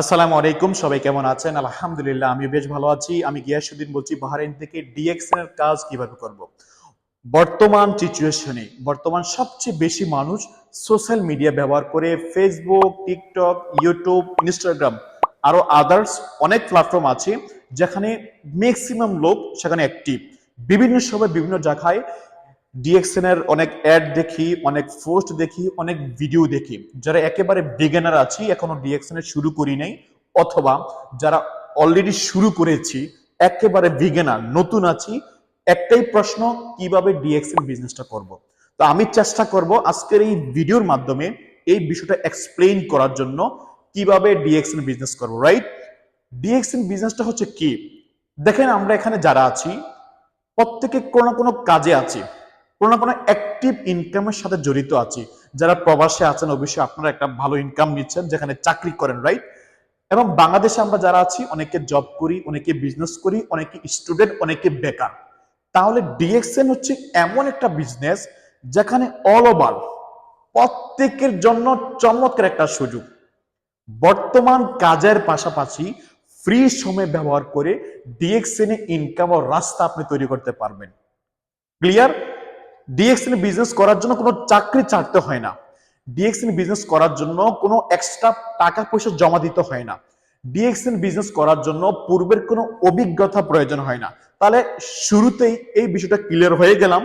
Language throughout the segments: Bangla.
আসসালামু আলাইকুম, সবাই কেমন আছেন? আলহামদুলিল্লাহ আমি বেশ ভালো আছি। আমি গিয়াসউদ্দিন বলছি বাহরাইন থেকে। ডিএক্সএন এর কাজ কিভাবে করব? বর্তমান সিচুয়েশনে বর্তমান সবচেয়ে বেশি মানুষ সোশ্যাল মিডিয়া ব্যবহার করে। ফেসবুক, টিকটক, ইউটিউব, ইনস্টাগ্রাম আরো আদার্স অনেক প্ল্যাটফর্ম আছে যেখানে ম্যাক্সিমাম লোক সেখানে অ্যাক্টিভ। বিভিন্ন সময় বিভিন্ন জায়গায় ডিএক্সএন এর অনেক অ্যাড দেখি, অনেক পোস্ট দেখি, অনেক ভিডিও দেখি। যারা একেবারে বিগিনার আছি, এখনো ডিএক্সএন এর শুরু করি নাই, অথবা যারা অলরেডি শুরু করেছি, একেবারে বিগিনার নতুন আছি, একটাই প্রশ্ন, কিভাবে ডিএক্সএন বিজনেসটা করব। তো আমি চেষ্টা করব আজকের এই ভিডিওর মাধ্যমে এই বিষয়টা এক্সপ্লেইন করার জন্য, কিভাবে ডিএক্সএন বিজনেস করব। রাইট? ডিএক্সএন বিজনেসটা হচ্ছে কি? দেখেন, আমরা এখানে যারা আছি প্রত্যেকে কোনো না কোনো কাজে আছি, কোনো না কোনো অ্যাক্টিভ ইনকামের সাথে জড়িত আছি। যারা প্রবাসে আছেন অবশ্যই আপনারা একটা ভালো ইনকাম নিচ্ছেন, যেখানে চাকরি করেন। রাইট? এবং বাংলাদেশে আমরা যারা আছি, অনেকে জব করি, অনেকে বিজনেস করি, অনেকে স্টুডেন্ট, অনেকে বেকার। তাহলে ডিএক্সএন হচ্ছে এমন একটা বিজনেস যেখানে অল ওভার প্রত্যেকের জন্য চমৎকার একটা সুযোগ। বর্তমান কাজের পাশাপাশি ফ্রি সময় ব্যবহার করে ডিএক্সএন ইনকাম ও রাস্তা আপনি তৈরি করতে পারবেন। ক্লিয়ার? ডিএক্সএন বিজনেস করার জন্য কোনো চাকরি ছাড়তে হয় না। ডিএক্সএন বিজনেস করার জন্য কোনো এক্সট্রা টাকা পয়সা জমা দিতে হয় না। ডিএক্সএন বিজনেস করার জন্য পূর্বের কোনো অভিজ্ঞতা প্রয়োজন হয় না। তাহলে শুরুতেই এই বিষয়টা ক্লিয়ার হয়ে গেলাম।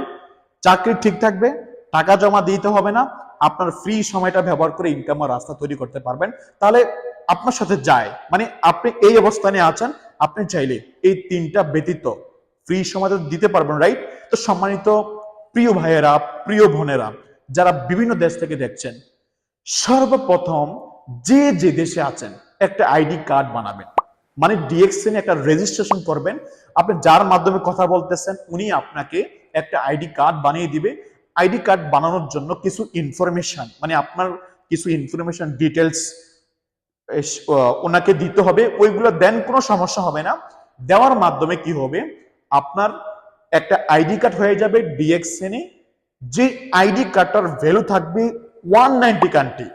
চাকরি ঠিক থাকবে, টাকা জমা দিতে হবে না, আপনার ফ্রি সময়টা ব্যবহার করে ইনকামের রাস্তা তৈরি করতে পারবেন। তাহলে আপনার সাথে যায়, মানে আপনি এই অবস্থানে আছেন, আপনি চাইলে এই তিনটা ব্যতীত ফ্রি সময় দিতে পারবেন। রাইট? তো সম্মানিত প্রিয় ভাইয়েরা, প্রিয় বোনেরা, যারা বিভিন্ন দেশ থেকে দেখছেন, সর্বপ্রথম যে যে দেশে আছেন একটা আইডি কার্ড বানাবেন। মানে ডিএক্সএন একটা রেজিস্ট্রেশন করবেন। আপনি যার মাধ্যমে কথা বলতেছেন উনি আপনাকে একটা আইডি কার্ড বানিয়ে দিবে। আইডি কার্ড বানানোর জন্য কিছু ইনফরমেশন, মানে আপনার কিছু ইনফরমেশন ডিটেলস ওনাকে দিতে হবে। ওইগুলো দেন, কোনো সমস্যা হবে না। দেওয়ার মাধ্যমে কি হবে, আপনার একটা আইডি কার্ড হয়ে যাবে ডিএক্সএন এ। যে আইডি কার্ডটার ভ্যালু থাকবে 190 কান্ট্রি,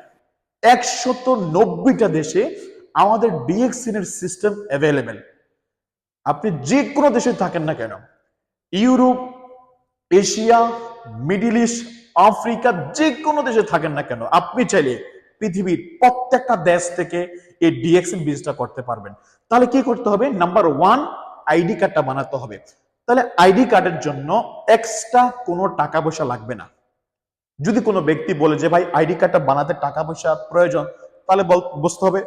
190টা দেশে আমাদের ডিএক্সএন এর সিস্টেম অ্যাভেলেবেল। আপনি যে কোনো দেশে থাকেন না কেন, Europe, Asia, middle east, Africa, যে কোনো দেশে থাকেন না কেন, আপনি চাইলে পৃথিবীর প্রত্যেকটা দেশ থেকে এই ডিএক্সএন বিজনেসটা করতে পারবেন। তাহলে কি করতে হবে? নাম্বার 1, আইডি কার্ডটা বানাতে হবে। তাহলে আইডি কার্ডের জন্য এক্সট্রা কোনো টাকা পয়সা লাগবে না। যদি কোনো ব্যক্তি বলে যে ভাই আইডি কার্ডটা বানাতে টাকা পয়সা প্রয়োজন, তাহলে বুঝতে হবে